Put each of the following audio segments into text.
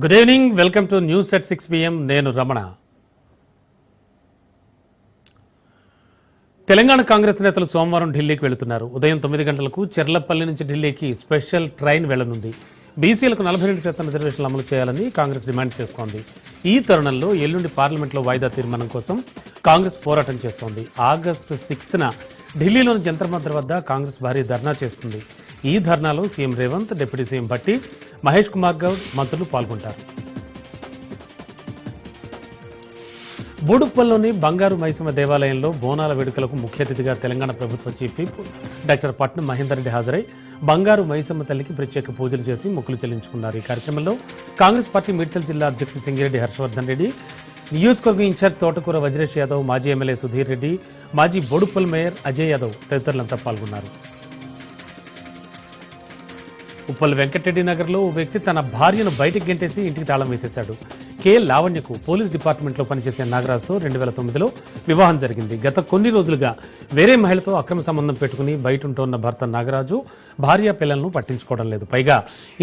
Good evening, welcome to news at 6 PM. నేను రమణ. తెలంగాణ కాంగ్రెస్ నేతలు సోమవారం ఢిల్లీకి వెళుతున్నారు. ఉదయం 9 గంటలకు చెర్లపల్లి నుంచి ఢిల్లీకి స్పెషల్ ట్రైన్ వెళ్లనుంది. బీసీలకు 42% రిజర్వేషన్లు అమలు చేయాలని కాంగ్రెస్ డిమాండ్ చేస్తోంది. ఈ తరుణంలో ఎల్లుండి పార్లమెంట్లో వాయిదా తీర్మానం కోసం కాంగ్రెస్ పోరాటం చేస్తోంది. ఆగస్టు 6న ఢిల్లీలోని జంతర్ మంతర్ వద్ద కాంగ్రెస్ భారీ ధర్నా చేస్తుంది. ఈ ధర్నాలో CM Revanth, deputy CM Bhatti, Mahesh Kumar Goud మంత్రులు పాల్గొంటారు. బోడుప్పల్లోని బంగారు మైసమ్మ దేవాలయంలో బోనాల వేడుకలకు ముఖ్య అతిథిగా తెలంగాణ ప్రభుత్వ చీఫ్ విప్ డాక్టర్ పట్నం మహేందర్ రెడ్డి హాజరై బంగారు మైసమ్మ తల్లికి ప్రత్యేక పూజలు చేసి మొక్కులు చెల్లించుకున్నారు. ఈ కార్యక్రమంలో కాంగ్రెస్ పార్టీ మేడ్చల్ జిల్లా అధ్యక్షుడు సింగిరెడ్డి హర్షవర్ధన్ రెడ్డి, నియోజకవర్గం ఇన్ఛార్జ్ తోటకూర వజ్రేష్ యాదవ్, మాజీ ఎమ్మెల్యే సుధీర్ రెడ్డి, మాజీ బోడుప్పల్ మేయర్ అజయ్ యాదవ్ తదితరులంతా పాల్గొన్నారు. ఉప్పల్ వెంకటరెడ్డి నగర్లో ఓ వ్యక్తి తన భార్యను బయటికి గెంటేసి ఇంటికి తాళం వేసేశాడు. కె లావణ్యకు పోలీస్ డిపార్ట్మెంట్లో పనిచేసే నాగరాజుతో 2009లో వివాహం జరిగింది. గత కొన్ని రోజులుగా వేరే మహిళతో అక్రమ సంబంధం పెట్టుకుని బయట ఉంటున్న భర్త నాగరాజు భార్య పిల్లలను పట్టించుకోవడం లేదు. పైగా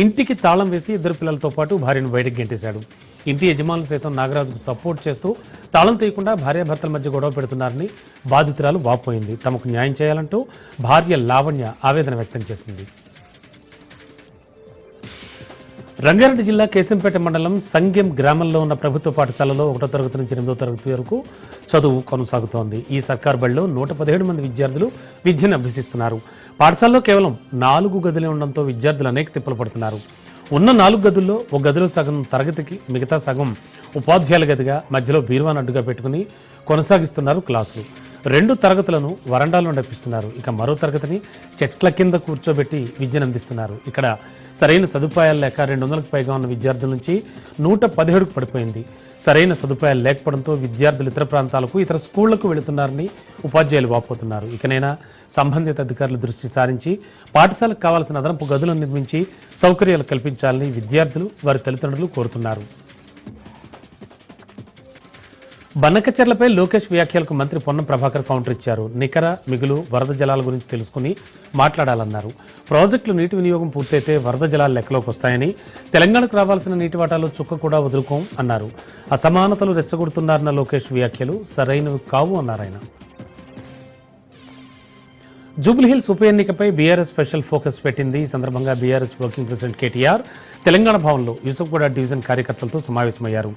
ఇంటికి తాళం వేసి 2 పిల్లలతో పాటు భార్యను బయటికి గెంటేశాడు. ఇంటి యజమానులు సైతం నాగరాజుకు సపోర్ట్ చేస్తూ తాళం తీయకుండా భార్యాభర్తల మధ్య గొడవ పెడుతున్నారని బాధితురాలు వాపోయింది. తమకు న్యాయం చేయాలంటూ భార్య లావణ్య ఆవేదన వ్యక్తం చేసింది. రంగారెడ్డి జిల్లా కేశంపేట మండలం సంగెం గ్రామంలో ఉన్న ప్రభుత్వ పాఠశాలలో 1వ తరగతి నుంచి 8వ తరగతి వరకు చదువు కొనసాగుతోంది. ఈ సర్కార్ బడిలో 117 మంది విద్యార్థులు విద్యను అభ్యసిస్తున్నారు. పాఠశాలలో కేవలం 4 గదులే ఉండడంతో విద్యార్థులు అనేక తిప్పలు పడుతున్నారు. ఉన్న 4 గదుల్లో ఒక గదిలో సగం తరగతికి, మిగతా సగం ఉపాధ్యాయుల గదిగా మధ్యలో బీరువాను అడ్డుగా పెట్టుకుని కొనసాగిస్తున్నారు క్లాసులు. 2 తరగతులను వరండాలో నడిపిస్తున్నారు. ఇక మరో తరగతిని చెట్ల కింద కూర్చోబెట్టి విద్యను అందిస్తున్నారు. ఇక్కడ సరైన సదుపాయాలు లేక 200కు పైగా ఉన్న విద్యార్థుల నుంచి 117కు పడిపోయింది. సరైన సదుపాయాలు లేకపోవడంతో విద్యార్థులు ఇతర ప్రాంతాలకు, ఇతర స్కూళ్లకు వెళుతున్నారని ఉపాధ్యాయులు వాపోతున్నారు. ఇకనైనా సంబంధిత అధికారులు దృష్టి సారించి పాఠశాలకు కావాల్సిన అదనపు గదులను నిర్మించి సౌకర్యాలు కల్పించాలని విద్యార్థులు, వారి తల్లిదండ్రులు కోరుతున్నారు. బన్నకచెర్లపై లోకేష్ వ్యాఖ్యలకు మంత్రి పొన్నం ప్రభాకర్ కౌంటర్ ఇచ్చారు. నికర, మిగులు, వరద జలాల గురించి తెలుసుకుని మాట్లాడాలన్నారు. ప్రాజెక్టులు నీటి వినియోగం పూర్తయితే వరద జలాలు లెక్కలోకి వస్తాయని, తెలంగాణకు రావాల్సిన నీటి వాటాలో చుక్క కూడా వదులుకోం అన్నారు. అసమానతలు రెచ్చగొడుతున్నారన్న లోకేష్ వ్యాఖ్యలు సరైనవి కావు అన్నారు ఆయన. జూబ్లీహిల్స్ ఉప ఎన్నికపై బీఆర్ఎస్ స్పెషల్ ఫోకస్ పెట్టింది. ఈ సందర్భంగా BRS working president KTR Telangana భవన్లో యూసుఫ్గూడ డివిజన్ కార్యకర్తలతో సమావేశమయ్యారు.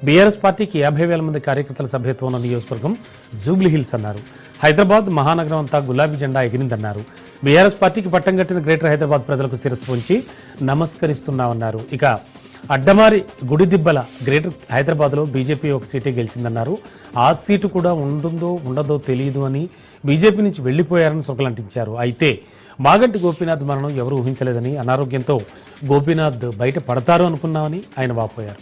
బీఆర్ఎస్ పార్టీకి 50,000 మంది కార్యకర్తల సభ్యత్వం ఉన్న నియోజకవర్గం జూబ్లీహిల్స్ అన్నారు. హైదరాబాద్ మహానగరం అంతా గులాబీ జెండా ఎగిరిందన్నారు. బీఆర్ఎస్ పార్టీకి పట్టం కట్టిన గ్రేటర్ హైదరాబాద్ ప్రజలకు శిరస్సు ఉంచి నమస్కరిస్తున్నామన్నారు. ఇక అడ్డమారి గుడిదిబ్బల గ్రేటర్ హైదరాబాద్లో బీజేపీ ఒక సీటే గెలిచిందన్నారు. ఆ సీటు కూడా ఉంటుందో ఉండదో తెలియదు అని బీజేపీ నుంచి వెళ్లిపోయారని సొగలంటించారు. అయితే మాగంటి గోపీనాథ్ మరణం ఎవరు ఊహించలేదని, అనారోగ్యంతో గోపీనాథ్ బయట పడతారు అనుకున్నామని ఆయన వాపోయారు.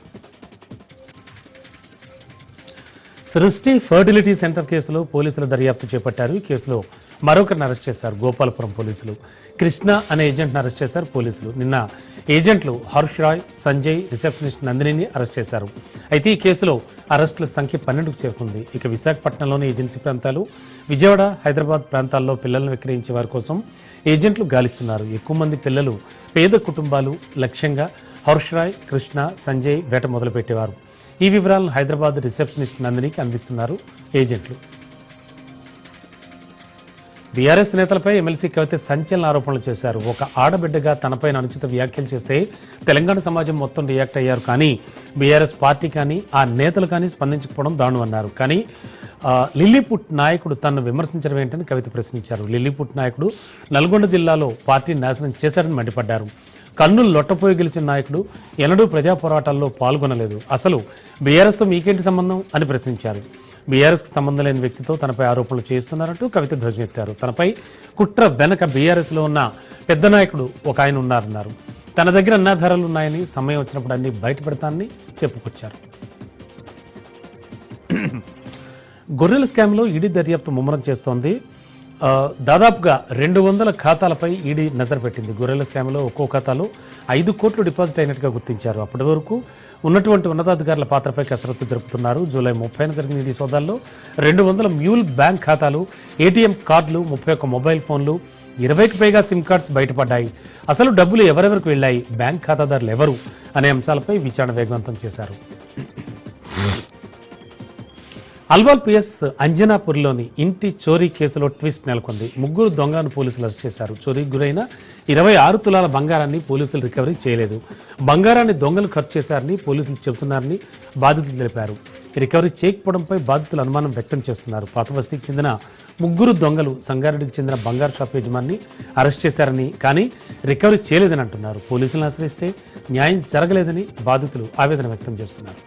సృష్టి ఫర్టిలిటీ సెంటర్ కేసులో పోలీసులు దర్యాప్తు చేపట్టారు. ఈ కేసులో మరొకరిని అరెస్ట్ చేశారు గోపాలపురం పోలీసులు. కృష్ణ అనే ఏజెంట్ను అరెస్ట్ చేశారు పోలీసులు. నిన్న ఏజెంట్లు హర్ష్ రాయ్, సంజయ్, రిసెప్షనిస్ట్ నందినిని అరెస్ట్ చేశారు. అయితే ఈ కేసులో అరెస్టుల సంఖ్య 12కు చేరుకుంది. ఇక విశాఖపట్నంలోని ఏజెన్సీ ప్రాంతాలు, విజయవాడ, హైదరాబాద్ ప్రాంతాల్లో పిల్లలను విక్రయించే వారి కోసం ఏజెంట్లు గాలిస్తున్నారు. ఎక్కువ మంది పిల్లలు పేద కుటుంబాలు లక్ష్యంగా హర్ష్ రాయ్, కృష్ణ, సంజయ్ వేట మొదలుపెట్టేవారు. ఈ వివరాలను హైదరాబాద్ రిసెప్షనిస్ట్ నందినికి అందిస్తున్నారు ఏజెంట్లు. బీఆర్ఎస్ నేతలపై ఎమ్మెల్సీ కవిత సంచలన ఆరోపణలు చేశారు. ఒక ఆడబిడ్డగా తనపైన అనుచిత వ్యాఖ్యలు చేస్తే తెలంగాణ సమాజం మొత్తం రియాక్ట్ అయ్యారు. కానీ బీఆర్ఎస్ పార్టీ కానీ ఆ నేతలు కానీ స్పందించకపోవడం దారుణం అన్నారు. కానీ లిల్లీపుట్ నాయకుడు తనను విమర్శించడం ఏంటని కవిత ప్రశ్నించారు. లిల్లీపుట్ నాయకుడు నల్గొండ జిల్లాలో పార్టీని నాశనం చేశారని మండిపడ్డారు. కన్నులు లొట్టపోయి గెలిచిన నాయకుడు ఎన్నడూ ప్రజా పోరాటాల్లో పాల్గొనలేదు. అసలు బీఆర్ఎస్తో మీకేంటి సంబంధం అని ప్రశ్నించారు. బీఆర్ఎస్కు సంబంధం లేని వ్యక్తితో తనపై ఆరోపణలు చేస్తున్నారంటూ కవిత ధ్వజమెత్తారు. తనపై కుట్ర వెనక బీఆర్ఎస్లో ఉన్న పెద్ద నాయకుడు ఒక ఆయన ఉన్నారన్నారు. తన దగ్గర అన్నాధారాలు ఉన్నాయని, సమయం వచ్చినప్పుడు అన్ని బయటపెడతానని చెప్పుకొచ్చారు. గొర్రెల స్కామ్లో ఈడీ దర్యాప్తు ముమ్మరం చేస్తోంది. దాదాపుగా 200 ఖాతాలపై ఈడీ నజర్ పెట్టింది. గొర్రెల స్కామ్లో ఒక్కో ఖాతాలో 5 కోట్లు డిపాజిట్ అయినట్టుగా గుర్తించారు. అప్పటి వరకు ఉన్నటువంటి ఉన్నతాధికారుల పాత్రపై కసరత్తు జరుపుతున్నారు. జూలై 30న జరిగిన ఈడీ సోదాల్లో 200 మ్యూల్ బ్యాంక్ ఖాతాలు, ఏటీఎం కార్డులు, 31 మొబైల్ ఫోన్లు, 20కి పైగా సిమ్ కార్డ్స్ బయటపడ్డాయి. అసలు డబ్బులు ఎవరెవరికి వెళ్ళాయి, బ్యాంక్ ఖాతాదారులు ఎవరు అనే అంశాలపై విచారణ వేగవంతం చేశారు. అల్వాల్ పిఎస్ అంజనాపూర్లోని ఇంటి చోరీ కేసులో ట్విస్ట్ నెలకొంది. 3 దొంగలను పోలీసులు అరెస్ట్ చేశారు. చోరీకి గురైన 26 తులాల బంగారాన్ని పోలీసులు రికవరీ చేయలేదు. బంగారాన్ని దొంగలు ఖర్చు చేశారని పోలీసులు చెబుతున్నారని బాధితులు తెలిపారు. రికవరీ చేయకపోవడంపై బాధితులు అనుమానం వ్యక్తం చేస్తున్నారు. పాత బస్తీకి చెందిన 3 దొంగలు సంగారెడ్డికి చెందిన బంగారు షాప్ యజమాని అరెస్ట్ చేశారని, కానీ రికవరీ చేయలేదని అంటున్నారు. పోలీసులను ఆశ్రయిస్తే న్యాయం జరగలేదని బాధితులు ఆవేదన వ్యక్తం చేస్తున్నారు.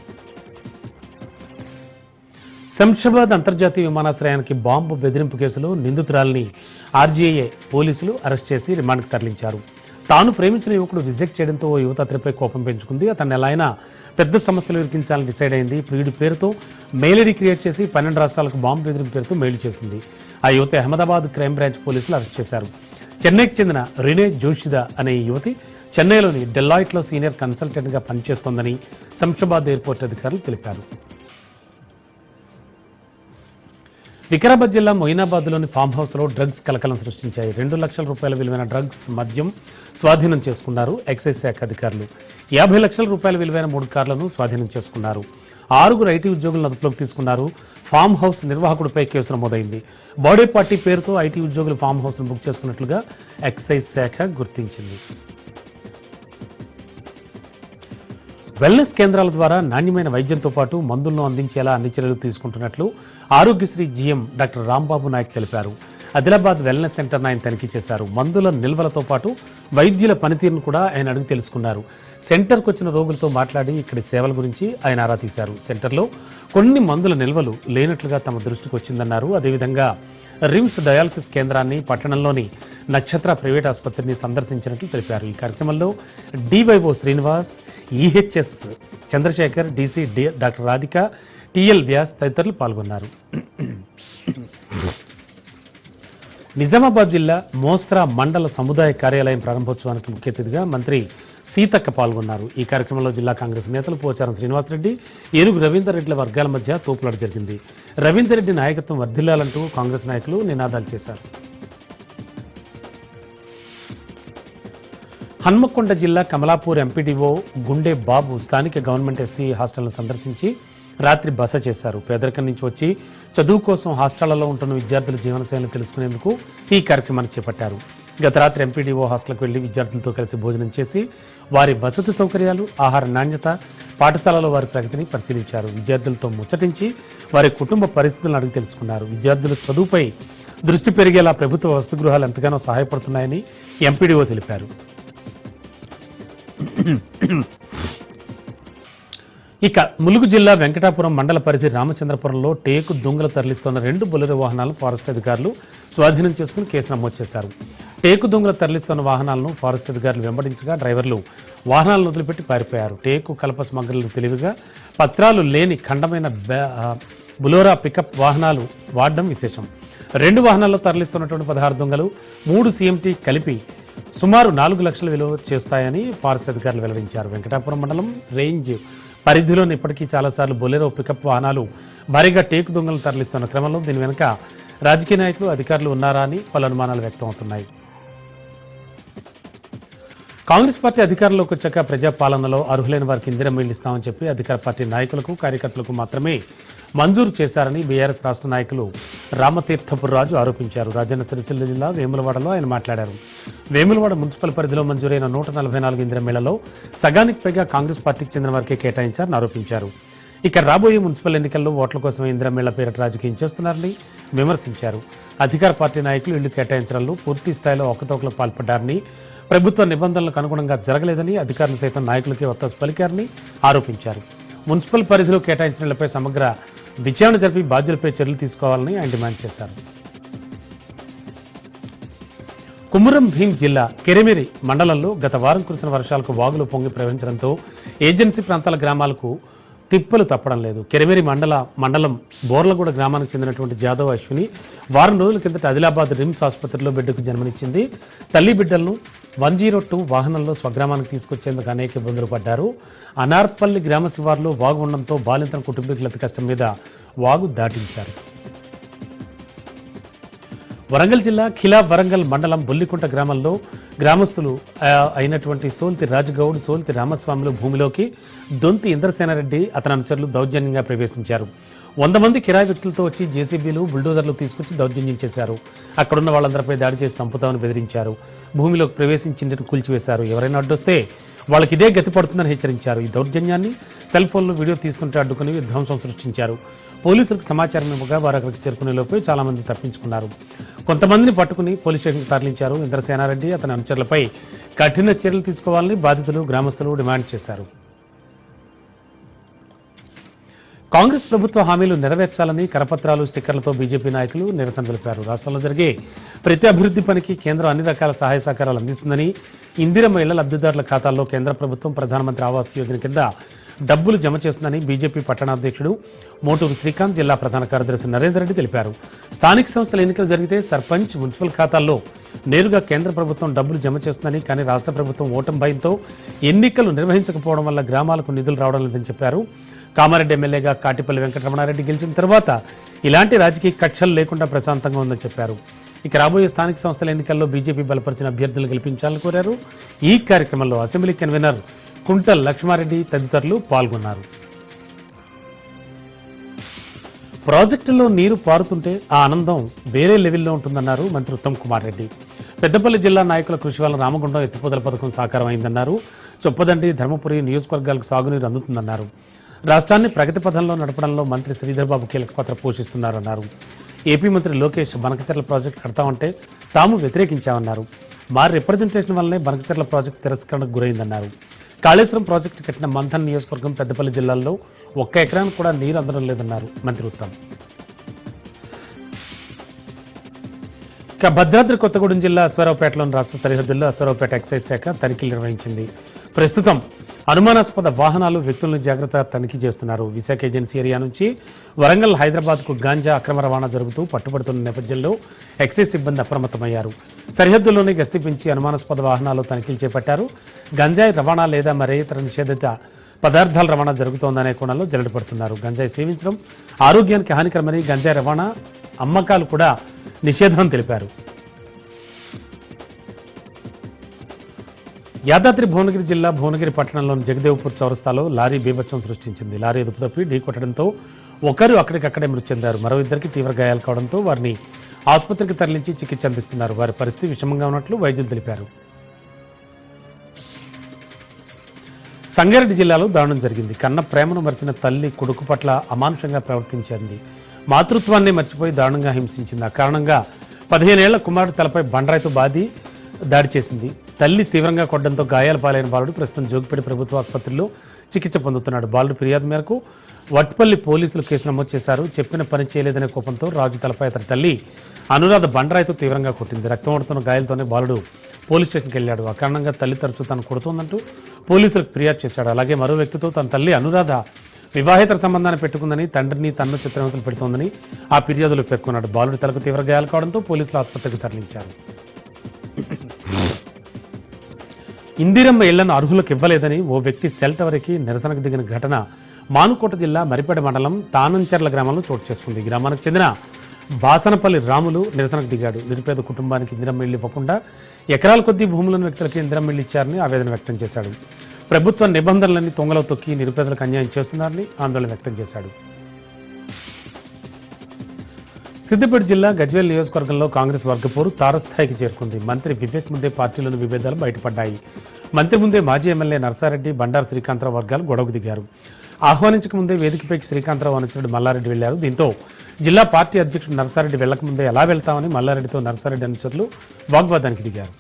శంషాబాద్ అంతర్జాతీయ విమానాశ్రయానికి బాంబు బెదిరింపు కేసులో నిందితురాలిని ఆర్జీఐ పోలీసులు అరెస్ట్ చేసి రిమాండ్కి తరలించారు. తాను ప్రేమించిన యువకుడు రిజెక్ట్ చేయడంతో ఓ యువత అతనిపై కోపం పెంచుకుంది. అతన్ని ఎలా అయినా పెద్ద సమస్యలు ఇరికించాలని డిసైడ్ అయింది. ప్రియుడి పేరుతో మెయిల్ ఐడి క్రియేట్ చేసి 12 రాష్ట్రాలకు బాంబు బెదిరింపు పేరుతో మెయిల్ చేసింది. ఆ యువత అహ్మదాబాద్ క్రైమ్ బ్రాంచ్ పోలీసులు అరెస్ట్ చేశారు. చెన్నైకి చెందిన రినే జోషిదా అనే ఈ యువతి చెన్నైలోని డెలాయిట్లో సీనియర్ కన్సల్టెంట్గా పనిచేస్తోందని శంషాబాద్ ఎయిర్పోర్ట్ అధికారులు తెలిపారు. వికారాబాద్ జిల్లా మొయినాబాద్లోని ఫామ్ హౌస్లో డ్రగ్స్ కలకలం సృష్టించాయి. 2 లక్షల రూపాయల విలువైన డ్రగ్స్ మద్యం స్వాధీనం చేసుకున్నారు ఎక్సైజ్ శాఖ అధికారులు. 50 లక్షల రూపాయల విలువైన 3 కార్లను స్వాధీనం చేసుకున్నారు. 6 ఐటీ ఉద్యోగులను అదుపులోకి తీసుకున్నారు. ఫామ్ హౌస్ నిర్వాహకుడిపై కేసు నమోదైంది. బర్త్డే పార్టీ పేరుతో ఐటీ ఉద్యోగులు ఫామ్ హౌస్ను బుక్ చేసుకున్నట్లుగా ఎక్సైజ్ శాఖ గుర్తించింది. వెల్నెస్ కేంద్రాల ద్వారా నాణ్యమైన వైద్యంతో పాటు మందులను అందించేలా అన్ని చర్యలు తీసుకుంటున్నట్లు ఆరోగ్యశ్రీ జీఎం డాక్టర్ రాంబాబు నాయక్ తెలిపారు. ఆదిలాబాద్ వెల్నెస్ సెంటర్ను ఆయన తనిఖీ చేశారు. మందుల నిల్వలతో పాటు వైద్యుల పనితీరును కూడా ఆయన అడిగి తెలుసుకున్నారు. సెంటర్కు వచ్చిన రోగులతో మాట్లాడి ఇక్కడి సేవల గురించి ఆయన ఆరా తీశారు. సెంటర్లో కొన్ని మందుల నిల్వలు లేనట్లుగా తమ దృష్టికి వచ్చిందన్నారు. అదేవిధంగా రిమ్స్ డయాలసిస్ కేంద్రాన్ని, పట్టణంలోని నక్షత్ర ప్రైవేట్ ఆసుపత్రిని సందర్శించినట్లు తెలిపారు. ఈ కార్యక్రమంలో DYO Srinivas, EHS Chandrashekar, DC doctor Radhika, TL Vyas తదితరులు పాల్గొన్నారు. నిజామాబాద్ జిల్లా మోస్రా మండల సముదాయ కార్యాలయం ప్రారంభోత్సవానికి ముఖ్య అతిథిగా మంత్రి సీతక్క పాల్గొన్నారు. ఈ కార్యక్రమంలో జిల్లా కాంగ్రెస్ నేతలు పోచారం శ్రీనివాసరెడ్డి, ఏనుగు రవీందర్ రెడ్డిల వర్గాల మధ్య తోపులాట జరిగింది. రవీందర్ రెడ్డి నాయకత్వం వర్ధిల్లాలంటూ కాంగ్రెస్ నాయకులు నినాదాలు చేశారు. హన్మకొండ జిల్లా కమలాపూర్ ఎంపీడీఓ గుండె బాబు స్థానిక గవర్నమెంట్ ఎస్సీ హాస్టల్ను సందర్శించి రాత్రి బస చేశారు. పేదరికం నుంచి వచ్చి చదువు కోసం హాస్టళ్లలో ఉంటున్న విద్యార్థుల జీవనశైలిని తెలుసుకునేందుకు ఈ కార్యక్రమాన్ని చేపట్టారు. గత రాత్రి ఎంపీడీఓ హాస్టల్కు వెళ్లి విద్యార్థులతో కలిసి భోజనం చేసి వారి వసతి సౌకర్యాలు, ఆహార నాణ్యత, పాఠశాలలో వారి ప్రగతిని పరిశీలించారు. విద్యార్థులతో ముచ్చటించి వారి కుటుంబ పరిస్థితులను అడిగి తెలుసుకున్నారు. విద్యార్థుల చదువుపై దృష్టి పెరిగేలా ప్రభుత్వ వసతి గృహాలు ఎంతగానో సహాయపడుతున్నాయని ఎంపీడీఓ తెలిపారు. ఇక ములుగు జిల్లా వెంకటాపురం మండల పరిధి రామచంద్రపురంలో టేకు దొంగలు తరలిస్తున్న 2 బొలెరో వాహనాలను ఫారెస్ట్ అధికారులు స్వాధీనం చేసుకుని కేసు నమోదు చేశారు. టేకు దొంగలు తరలిస్తున్న వాహనాలను ఫారెస్ట్ అధికారులు వెంబడించగా డ్రైవర్లు వాహనాలను వదిలిపెట్టి పారిపోయారు. టేకు కలప స్మగ్లర్లు తెలివిగా పత్రాలు లేని ఖండమైన బులోరా పికప్ వాహనాలు వాడడం విశేషం. 2 వాహనాల్లో తరలిస్తున్నటువంటి 16 దొంగలు 3 CMT కలిపి సుమారు 4 లక్షల విలువ చేస్తాయని ఫారెస్ట్ అధికారులు వెల్లడించారు. వెంకటాపురం మండలం రేంజ్ పరిధిలోని ఇప్పటికీ చాలాసార్లు బొలెరో పికప్ వాహనాలు భారీగా టేకు దొంగలను తరలిస్తున్న క్రమంలో దీని వెనుక రాజకీయ నాయకులు, అధికారులు ఉన్నారా అని పలు అనుమానాలు వ్యక్తమవుతున్నాయి. కాంగ్రెస్ పార్టీ అధికారంలోకి వచ్చాక ప్రజాపాలనలో అర్హులైన వారికి ఇందిరమ్మ ఇళ్లు ఇస్తామని చెప్పి అధికార పార్టీ నాయకులకు, కార్యకర్తలకు మాత్రమే మంజూరు చేశారని బీఆర్ఎస్ రాష్ట్ర నాయకులు రామతీర్థపురాజు ఆరోపించారు. రాజన్న సిరిసిల్ల జిల్లా వేములవాడలో ఆయన మాట్లాడారు. వేములవాడ మున్సిపల్ పరిధిలో మంజూరైన 144 ఇందిరమ్మ ఇళ్లలో సగానికి పైగా కాంగ్రెస్ పార్టీకి చెందిన వారికే కేటాయించారని ఆరోపించారు. ఇక రాబోయే మున్సిపల్ ఎన్నికల్లో ఓట్ల కోసమే ఇందిరమ్మ ఇళ్ల పేరిట రాజకీయం చేస్తున్నారని విమర్శించారు. అధికార పార్టీ నాయకులు ఇళ్లు కేటాయించడంలో పూర్తి స్థాయిలో అవకతవకలకు పాల్పడ్డారని, ప్రభుత్వ నిబంధనలకు అనుగుణంగా జరగలేదని, అధికారులు సైతం నాయకులకే ఒత్తాసు పలికారని ఆరోపించారు. మున్సిపల్ పరిధిలో కేటాయించిన ఇళ్లపై సమగ్ర విచారణ జరిపి బాధ్యులపై చర్యలు తీసుకోవాలని ఆయన డిమాండ్ చేశారు. కుమురం భీం జిల్లా కెరెమిరి మండలంలో గత వారం కురిసిన వర్షాలకు వాగులు పొంగి ప్రవహించడంతో ఏజెన్సీ ప్రాంతాల గ్రామాలకు తిప్పలు తప్పడం లేదు. కెరెమిరి మండలం బోర్లగూడ గ్రామానికి చెందినటువంటి జాదవ్ అశ్విని వారం రోజుల కిందట ఆదిలాబాద్ రిమ్స్ ఆసుపత్రిలో బిడ్డకు జన్మనిచ్చింది. తల్లి బిడ్డలను 102 వాహనంలో స్వగ్రామానికి తీసుకొచ్చేందుకు అనేక ఇబ్బందులు పడ్డారు. అనార్పల్లి గ్రామ శివార్లో వాగు ఉండడంతో బాలింతన కుటుంబీకుల అతి కష్టం మీద వాగు దాటించారు. వరంగల్ జిల్లా ఖిలా వరంగల్ మండలం బొల్లికుంట గ్రామంలో గ్రామస్తులు అయినటువంటి సోల్తి రాజగౌడ్, సోల్తి రామస్వాములు భూమిలోకి దొంతి ఇంద్రసేనారెడ్డి అతని అనుచరులు దౌర్జన్యంగా ప్రవేశించారు. 100 మంది కిరాయి వ్యక్తులతో వచ్చి జేసీబీలు, బుల్డోజర్లు తీసుకొచ్చి దౌర్జన్యం చేశారు. అక్కడున్న వాళ్ళందరిపై దాడి చేసి చంపుతామని బెదిరించారు. భూమిలోకి ప్రవేశించి కూల్చివేశారు. ఎవరైనా అడ్డొస్తే వాళ్ళకి ఇదే గతి పడుతుందని హెచ్చరించారు. ఈ దౌర్జన్యాన్ని సెల్ ఫోన్లో వీడియో తీస్తుంటే అడ్డుకుని విధ్వంసం సృష్టించారు. పోలీసులకు సమాచారం ఇవ్వగా వారు అక్కడికి చేరుకునే లోపే చాలా మంది తప్పించుకున్నారు. కొంతమందిని పట్టుకుని పోలీస్ స్టేషన్కి తరలించారు. ఇంద్రసేనారెడ్డి అతని అనుచరులపై కఠిన చర్యలు తీసుకోవాలని బాధితులు, గ్రామస్తులు డిమాండ్ చేశారు. కాంగ్రెస్ ప్రభుత్వ హామీలు నెరవేర్చాలని కరపత్రాలు, స్టిక్కర్లతో బీజేపీ నాయకులు నిరసన తెలిపారు. రాష్ట్రంలో జరిగే ప్రతి అభివృద్ధి పనికి కేంద్రం అన్ని రకాల సహాయ సహకారాలు అందిస్తుందని, ఇందిరమ్మ ఇళ్ల లబ్ధిదారుల ఖాతాల్లో కేంద్ర ప్రభుత్వం ప్రధానమంత్రి ఆవాస్ యోజన కింద డబ్బులు జమ చేస్తుందని బీజేపీ పట్టణాధ్యక్షుడు మోటూరు శ్రీకాంత్, జిల్లా ప్రధాన కార్యదర్శి నరేందర్ రెడ్డి తెలిపారు. స్థానిక సంస్థల ఎన్నికలు జరిగితే సర్పంచ్, మున్సిపల్ ఖాతాల్లో నేరుగా కేంద్ర ప్రభుత్వం డబ్బులు జమ చేస్తుందని, కానీ రాష్ట్ర ప్రభుత్వం ఓటమి భయంతో ఎన్నికలు నిర్వహించకపోవడం వల్ల గ్రామాలకు నిధులు రావడం లేదని చెప్పారు. కామారెడ్డి ఎమ్మెల్యేగా కాటిపల్లి వెంకటరమణారెడ్డి గెలిచిన తర్వాత ఇలాంటి రాజకీయ కక్షలు లేకుండా ప్రశాంతంగా ఉందని చెప్పారు. ఇక రాబోయే స్థానిక సంస్థల ఎన్నికల్లో బీజేపీ బలపరిచిన అభ్యర్థులను గెలిపించాలని కోరారు. ఈ కార్యక్రమంలో అసెంబ్లీ కన్వీనర్ కుంటల్ లక్ష్మారెడ్డి తదితరులు పాల్గొన్నారు. ప్రాజెక్టుల్లో నీరు పారుతుంటే ఆ ఆనందం వేరే లెవెల్లో ఉంటుందన్నారు మంత్రి ఉత్తమ్ కుమార్ రెడ్డి. పెద్దపల్లి జిల్లా నాయకుల కృషి వల్ల రామగుండం ఎత్తిపోతల పథకం సాకారం అయిందన్నారు. చొప్పదండి, ధర్మపురి నియోజకవర్గాలకు సాగునీరు అందుతుందన్నారు. రాష్ట్రాన్ని ప్రగతి పథంలో నడపడంలో మంత్రి శ్రీధర్బాబు కీలక పాత్ర పోషిస్తున్నారన్నారు. ఏపీ మంత్రి లోకేష్ బనకచెర్ల ప్రాజెక్టు కడతామంటే తాము వ్యతిరేకించామన్నారు. మా రిప్రజెంటేషన్ వల్లనే బనకచెర్ల ప్రాజెక్టు తిరస్కరణకు గురైందన్నారు. కాళేశ్వరం ప్రాజెక్టు కట్టిన మంథన్ నియోజకవర్గం, పెద్దపల్లి జిల్లాల్లో 1 ఎకరానికి కూడా నీరు అందడం లేదన్నారు మంత్రి ఉత్తమ్. ఇక భద్రాద్రి కొత్తగూడెం జిల్లా అశ్వారావుపేటలోని రాష్ట్ర సరిహద్దుల్లో అశ్వారావుపేట ఎక్సైజ్ శాఖ తనిఖీలు నిర్వహించింది. ప్రస్తుతం అనుమానాస్పద వాహనాలు, వ్యక్తులను జాగ్రత్తగా తనిఖీ చేస్తున్నారు. విశాఖ ఏజెన్సీ ఏరియా నుంచి వరంగల్, హైదరాబాద్కు గాంజా అక్రమ రవాణా జరుగుతూ పట్టుబడుతున్న నేపథ్యంలో ఎక్సైజ్ సిబ్బంది అప్రమత్తమయ్యారు. సరిహద్దుల్లోనే గస్తీ పెంచి అనుమానాస్పద వాహనాలు తనిఖీలు చేపట్టారు. గంజాయి రవాణా లేదా మరే ఇతర నిషేధిత పదార్థాల రవాణా జరుగుతోందనే కోణంలో జల్లెడపడుతున్నారు. గంజాయి సేవించడం ఆరోగ్యానికి హానికరమని, గంజాయి రవాణా, అమ్మకాలు కూడా నిషేధం తెలిపారు. యాదాద్రి భువనగిరి జిల్లా భువనగిరి పట్టణంలోని జగదేవ్పూర్ చౌరస్తాలో లారీ బీభత్సం సృష్టించింది. లారీ అదుపు తప్పి ఢీకొట్టడంతో ఒకరు అక్కడికక్కడే మృతి చెందారు. మరో ఇద్దరికి తీవ్ర గాయాలు కావడంతో వారిని ఆసుపత్రికి తరలించి చికిత్స అందిస్తున్నారు. వారి పరిస్థితి విషమంగా ఉన్నట్లు వైద్యులు తెలిపారు. సంగారెడ్డి జిల్లాలో దారుణం జరిగింది. కన్న ప్రేమను మరిచిన తల్లి కొడుకు పట్ల అమానుషంగా ప్రవర్తించింది. మాతృత్వాన్ని మర్చిపోయి దారుణంగా హింసించింది. ఆ కారణంగా 15 ఏళ్ల కుమారుడు తలపై బండరాయితో దాడి చేసింది. తల్లి తీవ్రంగా కొట్టడంతో గాయాల పాలైన బాలుడు ప్రస్తుతం జోగిపేట ప్రభుత్వ ఆసుపత్రిలో చికిత్స పొందుతున్నాడు. బాలుడు ఫిర్యాదు మేరకు వట్పల్లి పోలీసులు కేసు నమోదు చేశారు. చెప్పిన పని చేయలేదనే కోపంతో రాజు తలపై అతని తల్లి అనురాధ బండరాయితో తీవ్రంగా కొట్టింది. రక్తం ఓడుతున్న గాయాలతోనే బాలుడు పోలీస్ స్టేషన్కి వెళ్ళాడు. ఆ కారణంగా తల్లి తరచూ తను కొడుతోందంటూ పోలీసులకు ఫిర్యాదు చేశాడు. అలాగే మరో వ్యక్తితో తన తల్లి అనురాధ వివాహేతర సంబంధాన్ని పెట్టుకుందని, తండ్రిని తన్ను చిత్రహింసలు పెడుతోందని ఆ ఫిర్యాదులో పేర్కొన్నాడు. బాలుడి తలకు తీవ్ర గాయాలు కావడంతో పోలీసులు ఆసుపత్రికి తరలించారు. ఇందిరమ్మ ఇళ్లను అర్హులకు ఇవ్వలేదని ఓ వ్యక్తి సెల్ టవర్కి నిరసనకు దిగిన ఘటన మానుకోట జిల్లా మరిపేట మండలం తానంచెర్ల గ్రామంలో చోటు చేసుకుంది. ఈ గ్రామానికి చెందిన బాసనపల్లి రాములు నిరసనకు దిగాడు. నిరుపేద కుటుంబానికి ఇందిరమ్మ ఇళ్లు ఇవ్వకుండా ఎకరాల కొద్దీ భూములను వ్యక్తులకి ఇందిరమ్మ ఇళ్లు ఇచ్చారని ఆవేదన వ్యక్తం చేశాడు. ప్రభుత్వ నిబంధనలన్నీ తొంగలో తొక్కి నిరుపేదలకు అన్యాయం చేస్తున్నారని ఆందోళన వ్యక్తం చేశాడు. సిద్దిపేట జిల్లా గజ్వేల్ నియోజకవర్గంలో కాంగ్రెస్ వర్గపోరు తారస్థాయికి చేరుకుంది. మంత్రి వివేక్ ముందే పార్టీలోని విభేదాలు బయటపడ్డాయి. మంత్రి ముందే మాజీ ఎమ్మెల్యే నర్సారెడ్డి, బండారు శ్రీకాంతరావు వర్గాలు గొడవకు దిగారు. ఆహ్వానించక ముందే వేదికపైకి శ్రీకాంతరావు అనుచరుడు మల్లారెడ్డి వెళ్లారు. దీంతో జిల్లా పార్టీ అధ్యక్షుడు నర్సారెడ్డి వెళ్లకముందే ఎలా వెళ్తామని మల్లారెడ్డితో నర్సారెడ్డి అనుచరులు వాగ్వాదానికి దిగారు.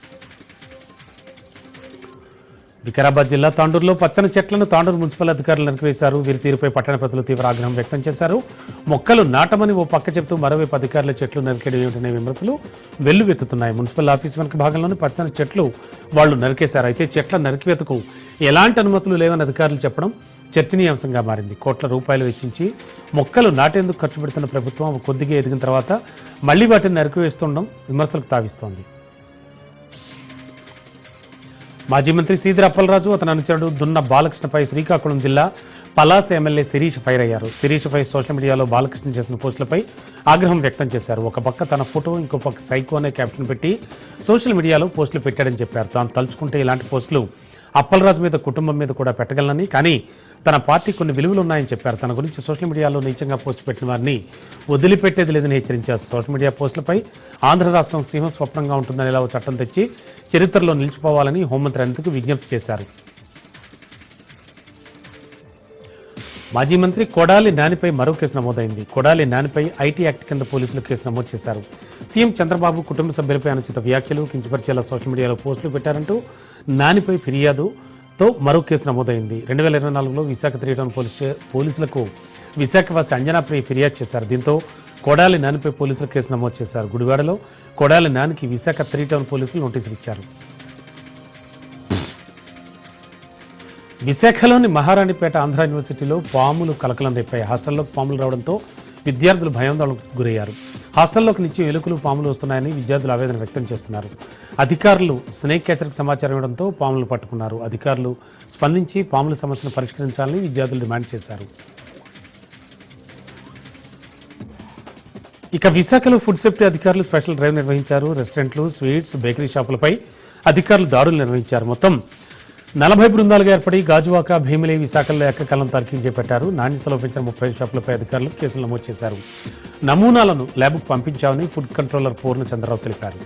వికారాబాద్ జిల్లా తాండూరులో పచ్చని చెట్లను తాండూరు మున్సిపల్ అధికారులు నరికివేశారు. వీరి తీరుపై పట్టణ ప్రజలు తీవ్ర ఆగ్రహం వ్యక్తం చేశారు. మొక్కలు నాటమని ఓ పక్క చెబుతూ మరోవైపు అధికారుల చెట్లు నరికేయడం ఏమిటనే విమర్శలు వెల్లువెత్తుతున్నాయి. మున్సిపల్ ఆఫీస్ వెనుక భాగంలోని పచ్చని చెట్లు వాళ్లు నరికేశారు. అయితే చెట్ల నరికివేతకు ఎలాంటి అనుమతులు లేవని అధికారులు చెప్పడం చర్చనీయాంశంగా మారింది. కోట్ల రూపాయలు వెచ్చించి మొక్కలు నాటేందుకు ఖర్చు పెడుతున్న ప్రభుత్వం కొద్దిగా ఎదిగిన తర్వాత మళ్లీ వాటిని నరికివేస్తుండడం విమర్శలకు తావిస్తోంది. మాజీ మంత్రి సీదిరి అప్పలరాజు అతని అనుచరుడు దున్న బాలకృష్ణపై శ్రీకాకుళం జిల్లా పలాస ఎమ్మెల్యే శిరీష్ ఫైర్ అయ్యారు. శిరీష్పై సోషల్ మీడియాలో బాలకృష్ణ చేసిన పోస్టులపై ఆగ్రహం వ్యక్తం చేశారు. ఒక పక్క తన ఫోటో, ఇంకో పక్క సైకో అనే క్యాప్షన్ పెట్టి సోషల్ మీడియాలో పోస్టులు పెట్టాడని చెప్పారు. తాను తలుచుకుంటే ఇలాంటి పోస్టులు అప్పలరాజు మీద, కుటుంబం మీద కూడా పెట్టగలనని, కానీ తన పార్టీ కొన్ని విలువలు ఉన్నాయని చెప్పారు. తన గురించి సోషల్ మీడియాలో నీచంగా పోస్ట్ పెట్టిన వారిని వదిలిపెట్టేది లేదని హెచ్చరించారు. సోషల్ మీడియా పోస్టులపై ఆంధ్ర రాష్ట్రం సింహ స్వప్నంగా ఉంటుందని ఇలా చట్టం తెచ్చి చరిత్రలో నిలిచిపోవాలని హోంమంత్రి అనితకు విజ్ఞప్తి చేశారు. మాజీ మంత్రి కొడాలి నానిపై మరో కేసు నమోదైంది. కొడాలి నానిపై ఐటీ యాక్ట్ కింద పోలీసులు కేసు నమోదు చేశారు. సీఎం చంద్రబాబు కుటుంబ సభ్యులపై అనుచిత వ్యాఖ్యలు, కించపరిచేలా సోషల్ మీడియాలో పోస్టులు పెట్టారంటూ నానిపై ఫిర్యాదుతో మరో కేసు నమోదైంది. 2024లో విశాఖ 3 టౌన్ పోలీసులకు విశాఖవాసి అంజనాప్రియ ఫిర్యాదు చేశారు. దీంతో కొడాలి నానిపై పోలీసులు కేసు నమోదు చేశారు. గుడివాడలో కొడాలి నానికి విశాఖ 3 టౌన్ పోలీసులు నోటీసులు ఇచ్చారు. విశాఖలోని మహారాణిపేట ఆంధ్ర యూనివర్సిటీలో పాములు కలకలం రేపాయి. హాస్టల్లోకి పాములు రావడంతో విద్యార్థులు భయాందోళనకు గురయ్యారు. హాస్టల్లోకి నిత్యం ఎలుకలు, పాములు వస్తున్నాయని విద్యార్థులు ఆవేదన వ్యక్తం చేస్తున్నారు. అధికారులు స్నేక్ క్యాచర్కి సమాచారం ఇవ్వడంతో పాములు పట్టుకున్నారు. అధికారులు స్పందించి పాముల సమస్యను పరిష్కరించాలని విద్యార్థులు డిమాండ్ చేశారు. ఇక విశాఖలో ఫుడ్ సేఫ్టీ అధికారులు స్పెషల్ డ్రైవ్ నిర్వహించారు. రెస్టారెంట్లు, స్వీట్స్, బేకరీ షాపులపై అధికారులు దాడులు నిర్వహించారు. మొత్తం 40 బృందాలుగా ఏర్పడి గాజువాక, భీమిలి, విశాఖల్లో ఏకకాలం తనిఖీ చేపట్టారు. నాణ్యతలో పెంచిన 30 షాపులపై అధికారులు కేసులు నమోదు చేశారు. నమూనాలను ల్యాబ్కు పంపించామని ఫుడ్ కంట్రోలర్ పూర్ణచంద్రరావు తెలిపారు.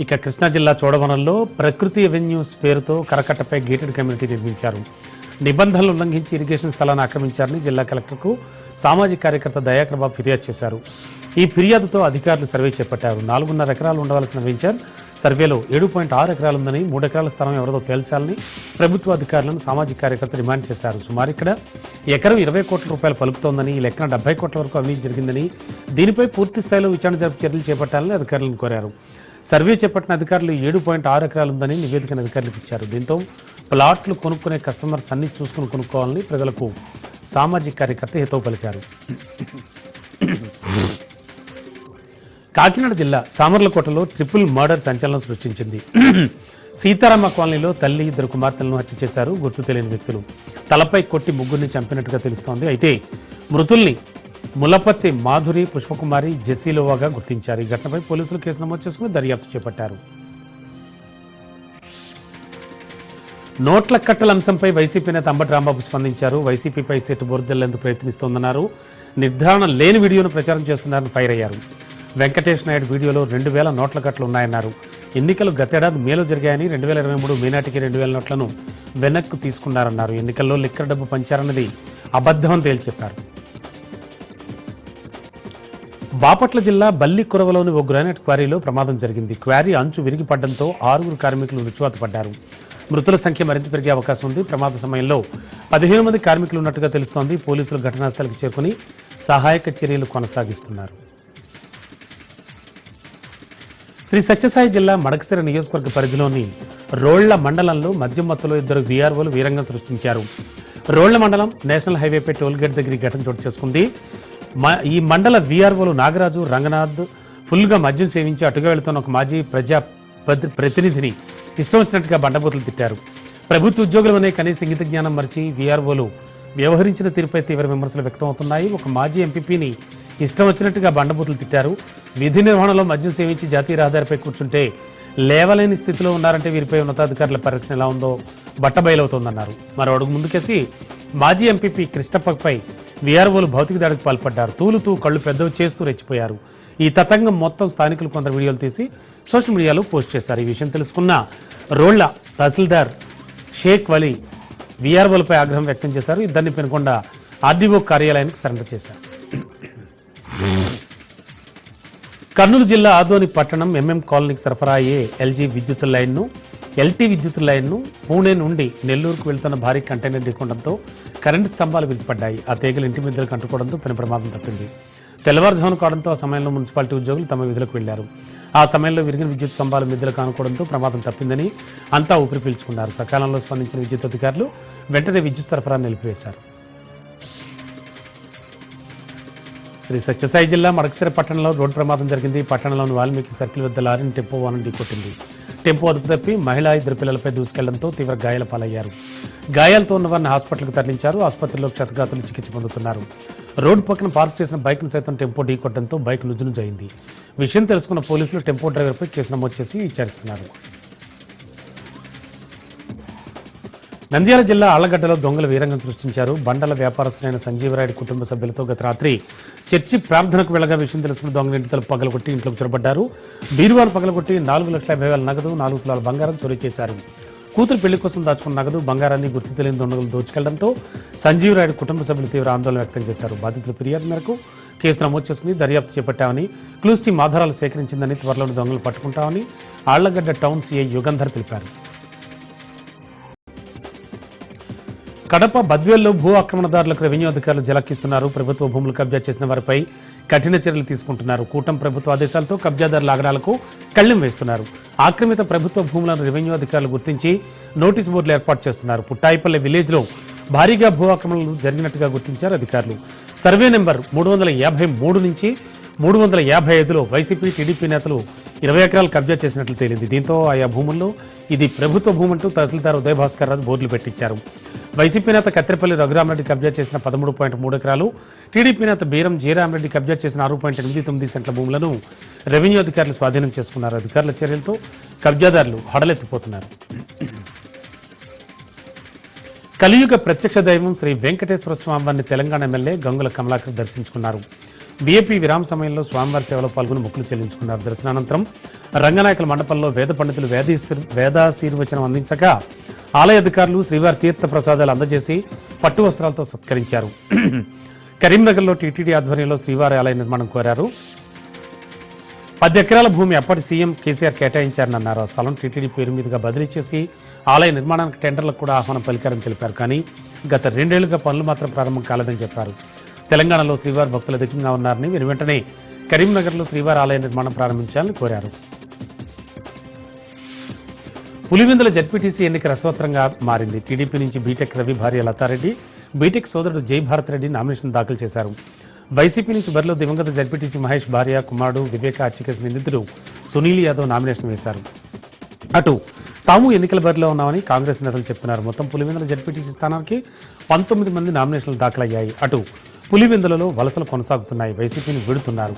ఇక కృష్ణా జిల్లా చోడవరంలో ప్రకృతి అవెన్యూస్ పేరుతో కరకట్టపై గేటెడ్ కమ్యూనిటీ నిర్మించారు. నిబంధనలు ఉల్లంఘించి ఇరిగేషన్ స్థలాన్ని ఆక్రమించారని జిల్లా కలెక్టర్కు సామాజిక కార్యకర్త దయాకర్ బాబు ఫిర్యాదు చేశారు. ఈ ఫిర్యాదుతో అధికారులు సర్వే చేపట్టారు. 4.5 ఎకరాలు ఉండవలసిన వెంచర్ సర్వేలో 7.6 ఎకరాలు ఉందని, 3 ఎకరాల స్థలం ఎవరిదో తేల్చాలని ప్రభుత్వ అధికారులను సామాజిక కార్యకర్త డిమాండ్ చేశారు. సుమారు ఇక్కడ ఎకరం 20 కోట్ల రూపాయలు పలుకుతోందని, ఈ లెక్కన 70 కోట్ల వరకు అవినీతి జరిగిందని, దీనిపై పూర్తి స్థాయిలో విచారణ జరిపి చర్యలు చేపట్టాలని అధికారులను కోరారు. సర్వే చేపట్టిన అధికారులు 7.6 ఎకరాలు ఉందని నివేదికను అధికారులకు ఇచ్చారు. దీంతో ప్లాట్లు కొనుక్కునే కస్టమర్స్ అన్ని చూసుకుని కొనుక్కోవాలని ప్రజలకు సామాజిక కార్యకర్త హితవు పలికారు. కాకినాడ జిల్లా సామర్లకోటలో ట్రిపుల్ మర్డర్ సంచలనం సృష్టించింది. సీతారామ కాలనీలో తల్లి, 2 కుమార్తెలను హత్య చేశారు గుర్తు తెలియని వ్యక్తులు. తలపై కొట్టి ముగ్గురిని చంపినట్టుగా తెలుస్తోంది. అయితే మృతుల్ని ములపత్తి మాధురి, పుష్పకుమారి, జెస్సీలోవాగా గుర్తించారు. ఈ ఘటనపై పోలీసులు కేసు నమోదు చేసుకుని దర్యాప్తు చేపట్టారు. నోట్ల కట్టల అంశంపై వైసీపీ నేత అంబటి రాంబాబు స్పందించారు. వైసీపీపై సెట్టు బురదల్లేందుకు ప్రయత్నిస్తోందన్నారు. నిర్ధారణ లేని వీడియోను ప్రచారం చేస్తున్నారని ఫైర్ అయ్యారు. వెంకటేష్ నాయుడు వీడియోలో 2000 నోట్ల కట్టలు ఉన్నాయన్నారు. ఎన్నికలు గతేడాది మేలో జరిగాయని, 2023 మే నాటికి 2000 నోట్లను వెనక్కు తీసుకున్నారన్నారు. ఎన్నికల్లో లిక్కర్ డబ్బు పంచారన్నది అబద్ధమని తేల్చెప్పారు. బాపట్ల జిల్లా బల్లికురవలోని ఓ గ్రానైట్ క్వారీలో ప్రమాదం జరిగింది. క్వారీ అంచు విరిగిపడడంతో 6 కార్మికులు మృత్యువాత పడ్డారు. మృతుల సంఖ్య మరింత పెరిగే అవకాశం ఉంది. ప్రమాద సమయంలో 15 మంది కార్మికులు ఉన్నట్టుగా తెలుస్తోంది. పోలీసులు ఘటనాస్థలికి చేరుకుని సహాయక చర్యలు కొనసాగిస్తున్నారు. శ్రీ సత్యసాయి జిల్లా మడకసిర నియోజకవర్గ పరిధిలోని రోళ్ల మండలంలో మద్యం మత్తులో 2 వీఆర్ఓలు వీరంగం సృష్టించారు. రోళ్ల మండలం నేషనల్ హైవేపై టోల్గేట్ దగ్గర ఘటన చోటు చేసుకుంది. ఈ మండల వీఆర్ఓలు నాగరాజు, రంగనాథ్ ఫుల్గా మద్యం సేవించి అటుగా వెళుతున్న ఒక మాజీ ప్రతినిధిని ఇష్టం వచ్చినట్టుగా బండబూతులు తిట్టారు. ప్రభుత్వ ఉద్యోగులనే కనీస ఇంగిత జ్ఞానం మరిచి వీఆర్ఓలు వ్యవహరించిన తీరుపై తీవ్ర విమర్శలు వ్యక్తమవుతున్నాయి. ఒక మాజీ ఎంపీపీని ఇష్టం వచ్చినట్టుగా బండబూతులు తిట్టారు. విధి నిర్వహణలో మద్యం సేవించి జాతీయ రహదారిపై కూర్చుంటే లేవలేని స్థితిలో ఉన్నారంటే వీరిపై ఉన్నతాధికారుల పరిరక్షణ ఎలా ఉందో బట్టబయలవుతోందన్నారు. మరో అడుగు ముందుకేసి మాజీ ఎంపీపీ కృష్ణప్పపై వీఆర్ఓలు భౌతిక దాడికి పాల్పడ్డారు. తూలుతూ కళ్ళు పెద్దవి చేస్తూ రెచ్చిపోయారు. ఈ తతంగం మొత్తం స్థానికులు కొందరు వీడియోలు తీసి సోషల్ మీడియాలో పోస్ట్ చేశారు. ఈ విషయం తెలుసుకున్న రోళ్ల తహసీల్దార్ షేక్ వలీ వీఆర్ఓలపై ఆగ్రహం వ్యక్తం చేశారు. ఇద్దరిని పెనుకొండ ఆర్డీఓ కార్యాలయానికి సరెండర్ చేశారు. కర్నూలు జిల్లా ఆదోని పట్టణం ఎంఎం కాలనీకి సరఫరా అయ్యే ఎల్టీ విద్యుత్ లైన్ను పూణే నుండి నెల్లూరుకు వెళ్తున్న భారీ కంటైనర్ ఢీకొనడంతో కరెంటు స్తంభాలు విరిగిపడ్డాయి. ఆ తీగలు ఇంటి మీదలకు అంటుకోవడంతో పెను ప్రమాదం తప్పింది. తెల్లవారుజామున కావడంతో ఆ సమయంలో మున్సిపాలిటీ ఉద్యోగులు తమ విధులకు వెళ్లారు. ఆ సమయంలో విరిగిన విద్యుత్ స్తంభాలు మిద్దెలకు ఆనుకోవడంతో ప్రమాదం తప్పిందని అంతా ఊపిరి పీల్చుకున్నారు. సకాలంలో స్పందించిన విద్యుత్ అధికారులు వెంటనే విద్యుత్ సరఫరా నిలిపివేశారు. శ్రీ సత్యసాయి జిల్లా మడకసిర పట్టణంలో రోడ్డు ప్రమాదం జరిగింది. పట్టణంలోని వాల్మీకి సర్కిల్ వద్ద లారీని టెంపో వాహనం ఢీకొట్టింది. టెంపో అదుపు తప్పి మహిళ 2 పిల్లలపై దూసుకెళ్లడంతో తీవ్ర గాయాల పాలయ్యారు. గాయాలతో ఉన్న వారిని హాస్పిటల్కు తరలించారు. ఆసుపత్రిలో క్షతగాతులు చికిత్స పొందుతున్నారు. రోడ్డు పక్కన పార్క్ చేసిన బైక్ను సైతం టెంపో ఢీకొట్టడంతో బైక్ నుజ్జునుజైంది. విషయం తెలుసుకున్న పోలీసులు టెంపో డ్రైవర్పై కేసు నమోదు చేసి విచారిస్తున్నారు. నంద్యాల జిల్లా ఆళ్లగడ్డలో దొంగలు వీరంగం సృష్టించారు. బండల వ్యాపారస్తులైన సంజీవరాయుడు కుటుంబ సభ్యులతో గత రాత్రి చర్చి ప్రార్థనకు వెళ్లగా విషయం తెలుసుకున్న దొంగలు ఇంటి తలుపు పగలగొట్టి ఇంట్లోకి చొరబడ్డారు. బీరువాను పగలగొట్టి 4,50,000 నగదు, 4 తులాల బంగారం చోరీ చేశారు. కూతురు పెళ్లి కోసం దాచుకున్న నగదు, బంగారాన్ని గుర్తు తెలియని దొంగలు దోచుకెళ్లడంతో సంజీవరాయుడు కుటుంబ సభ్యులు తీవ్ర ఆందోళన వ్యక్తం చేశారు. బాధితుల ఫిర్యాదు మేరకు కేసు నమోదు చేసుకుని దర్యాప్తు చేపట్టామని, క్లూస్ టీం ఆధారాలు సేకరించిందని, త్వరలోని దొంగలు పట్టుకుంటామని ఆళ్లగడ్డ టౌన్ సీఐ యుగంధర్ తెలిపారు. కడప బద్వేల్లో భూ ఆక్రమణదారులకు రెవెన్యూ అధికారులు జలకిస్తున్నారు. ప్రభుత్వ భూములు కబ్జా చేసిన వారిపై కఠిన చర్యలు తీసుకుంటున్నారు. కూటమి ప్రభుత్వ ఆదేశాలతో కబ్జాదారుల ఆగడాలకు కళ్లెం వేస్తున్నారు. ఆక్రమిత ప్రభుత్వ భూములను రెవెన్యూ అధికారులు గుర్తించి నోటీసు బోర్డులు ఏర్పాటు చేస్తున్నారు. పుట్టాయిపల్లె విలేజ్లో భారీగా భూ ఆక్రమణలు జరిగినట్టుగా గుర్తించారు అధికారులు. సర్వే నెంబర్ 353 నుంచి 355లో వైసీపీ, టీడీపీ నేతలు 20 ఎకరాలు కబ్జా చేసినట్లు తేలింది. దీంతో ఆయా భూముల్లో ఇది ప్రభుత్వ భూమంటూ తహసీల్దార్ ఉదయభాస్కర్ రాజు బోర్డులు పెట్టించారు. వైసీపీ నేత కత్తిరపల్లి రఘురామరెడ్డి కబ్జా చేసిన 13.3 ఎకరాలు, టీడీపీ నేత బీరం జయరామరెడ్డి కబ్జా చేసిన 6.89 సెంట్ల భూములను రెవెన్యూ అధికారులు స్వాధీనం చేసుకున్నారు. అధికారుల చర్యలతో కబ్జాదారులు హడలెత్తిపోతున్నారు. కలియుగ ప్రత్యక్ష దైవం శ్రీ వెంకటేశ్వర స్వామివారిని తెలంగాణ ఎమ్మెల్యే గంగుల కమలాకర్ దర్శించుకున్నారు. వీఐపీ విరామ సమయంలో స్వామివారి సేవలో పాల్గొని మొక్కులు చెల్లించుకున్నారు. దర్శనానంతరం రంగనాయకుల మండపంలో వేద పండితులు వేదాశీర్వచనం అందించగా ఆలయ అధికారులు శ్రీవారి తీర్థ ప్రసాదాలు అందజేసి పట్టు వస్త్రాలతో సత్కరించారు. కరీంనగర్లో టీటీడీ ఆధ్వర్యంలో శ్రీవారి ఆలయ నిర్మాణం కోరారు. 10 ఎకరాల భూమి అప్పటి సీఎం కేసీఆర్ కేటాయించారని అన్నారు. ఆ స్థలం టీటీడీ పేరు మీదుగా బదిలీ చేసి ఆలయ నిర్మాణానికి టెండర్లకు కూడా ఆహ్వానం పలికారని తెలిపారు. కానీ గత 2 ఏళ్లుగా పనులు మాత్రం ప్రారంభం కాలేదని చెప్పారు. తెలంగాణలో శ్రీవారి భక్తులు అధికంగా ఉన్నారని, వెంటనే కరీంనగర్లో శ్రీవారి ఆలయ నిర్మాణం ప్రారంభించాలని కోరారు. పులివెందుల జడ్పీటీసీ ఎన్నిక రసవత్రంగా మారింది. టీడీపీ నుంచి బీటెక్ రవి భార్య లతారెడ్డి, బీటెక్ సోదరుడు జై భారత్ రెడ్డి నామినేషన్ దాఖలు చేశారు. వైసీపీ నుంచి బరిలో దివంగత జడ్పీటీసీ మహేష్ భార్య, కుమారుడు వివేక హత్యకేసు నిందితుడు సునీల్ యాదవ్ నామినేషన్ వేశారు. అటు తాము ఎన్నికల బరిలో ఉన్నామని కాంగ్రెస్ నేతలు చెప్తున్నారు. మొత్తం పులివెందుల జడ్పీటీసీ స్థానానికి 19 మంది నామినేషన్లు దాఖలయ్యాయి. అటు పులివెందులలో వలసలు కొనసాగుతున్నాయి. వైసీపీని వీడుతున్నారు.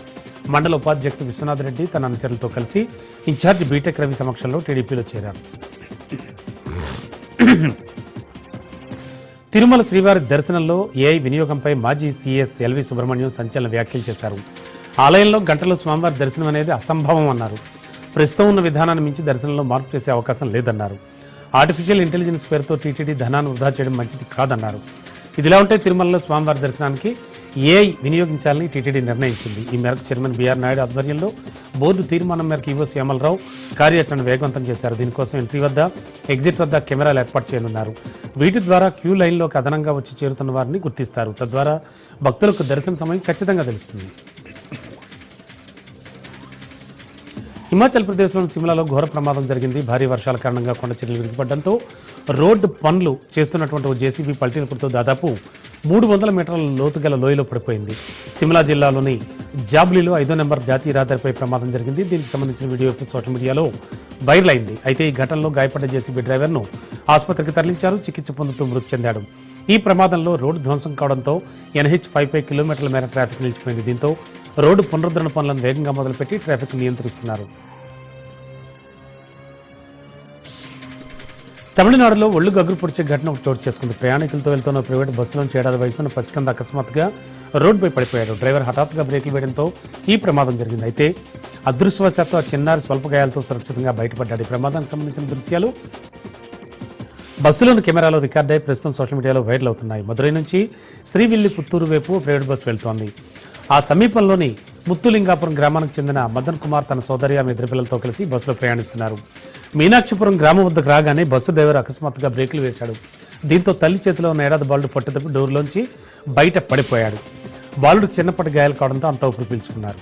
మండల ఉపాధ్యక్షుడు విశ్వనాథ్ రెడ్డి తన అనుచరులతో కలిసి ఇన్ఛార్జ్ బీటెక్ రవి సమక్షంలో టీడీపీలో చేరారు. తిరుమల శ్రీవారి దర్శనంలో ఏఐ వినియోగంపై మాజీ సీఎస్ ఎల్వి సుబ్రహ్మణ్యం సంచలన వ్యాఖ్యలు చేశారు. ఆలయంలో గంటలో స్వామివారి దర్శనం అనేది అసంభవం అన్నారు. ప్రస్తుతం ఉన్న విధానాన్ని మించి దర్శనంలో మార్పు చేసే అవకాశం లేదన్నారు. ఆర్టిఫిషియల్ ఇంటెలిజెన్స్ పేరుతో టీటీడీ ధనాన్ని వృధా చేయడం మంచిది కాదన్నారు. ఇదిలా ఉంటే తిరుమలలో స్వామివారి దర్శనానికి ఏఐ వినియోగించాలని టీటీడీ నిర్ణయించింది. ఈ మేరకు చైర్మన్ బీఆర్ నాయుడు ఆధ్వర్యంలో బోర్డు తీర్మానం మేరకు ఈవో శ్యామలరావు కార్యాచరణ వేగవంతం చేశారు. దీనికోసం ఎంట్రీ వద్ద, ఎగ్జిట్ వద్ద కెమెరాలు ఏర్పాటు చేయనున్నారు. వీటి ద్వారా క్యూ లైన్లోకి అదనంగా వచ్చి చేరుతున్న వారిని గుర్తిస్తారు. తద్వారా భక్తులకు దర్శన సమయం ఖచ్చితంగా తెలుస్తుంది. హిమాచల్ ప్రదేశ్లోని సిమ్లాలో ఘోర ప్రమాదం జరిగింది. భారీ వర్షాల కారణంగా కొండ చర్యలు విరిగిపడడంతో రోడ్డు పనులు చేస్తున్నటువంటి ఓ జేసీబీ పల్టీలపుతో దాదాపు 300 మీటర్ల లోతుగల లోయలో పడిపోయింది. సిమ్లా జిల్లాలోని జాబ్లీలో 5వ నెంబర్ జాతీయ రహదారిపై ప్రమాదం జరిగింది. దీనికి సంబంధించిన వీడియో సోషల్ మీడియాలో వైరల్ అయింది. అయితే ఈ ఘటనలో గాయపడ్డ జేసీబీ డ్రైవర్ను ఆసుపత్రికి తరలించారు. చికిత్స పొందుతూ మృతి చెందాడు. ఈ ప్రమాదంలో రోడ్డు ధ్వంసం కావడంతో NH5 కిలోమీటర్ల మేర ట్రాఫిక్ నిలిచిపోయింది. దీంతో రోడ్డు పునరుద్ధరణ పనులను వేగంగా మొదలుపెట్టి ట్రాఫిక్ నియంత్రిస్తున్నారు. తమిళనాడులో ఒళ్ళు గగ్గురు పొడిచే ఘటన చోటు చేసుకుంది. ప్రయాణికులతో వెళ్తున్న ప్రైవేట్ బస్సులోంచి 7 వయసున్న పసికంద అకస్మాత్తుగా రోడ్డుపై పడిపోయాడు. డ్రైవర్ హఠాత్తుగా బ్రేకులు వేయడంతో ఈ ప్రమాదం జరిగింది. అయితే అదృష్టవశాత్తు ఆ చిన్నారి స్వల్ప గాయాలతో సురక్షితంగా బయటపడ్డాడు. ఈ ప్రమాదానికి సంబంధించిన దృశ్యాలు బస్సులోని కెమెరాలో రికార్డై ప్రస్తుతం సోషల్ మీడియాలో వైరల్ అవుతున్నాయి. మదురై నుంచి శ్రీవిల్లి పుత్తూరు వైపు ప్రైవేట్ బస్సు వెళ్తోంది. ఆ సమీపంలోని ముత్తులింగాపురం గ్రామానికి చెందిన మదన్ కుమార్ తన సోదరి ఆమె 2 పిల్లలతో కలిసి బస్సులో ప్రయాణిస్తున్నారు. మీనాక్షిపురం గ్రామం వద్దకు రాగానే బస్సు డ్రైవర్ అకస్మాత్తుగా బ్రేకులు వేశాడు. దీంతో తల్లి చేతిలో ఉన్న ఏడాది బాలుడు పట్టుదప్పి డోర్లోంచి బయట పడిపోయాడు. బాలుడికి చిన్నప్పటి గాయాలు కావడంతో అంతా ఊపిరి పీల్చుకున్నారు.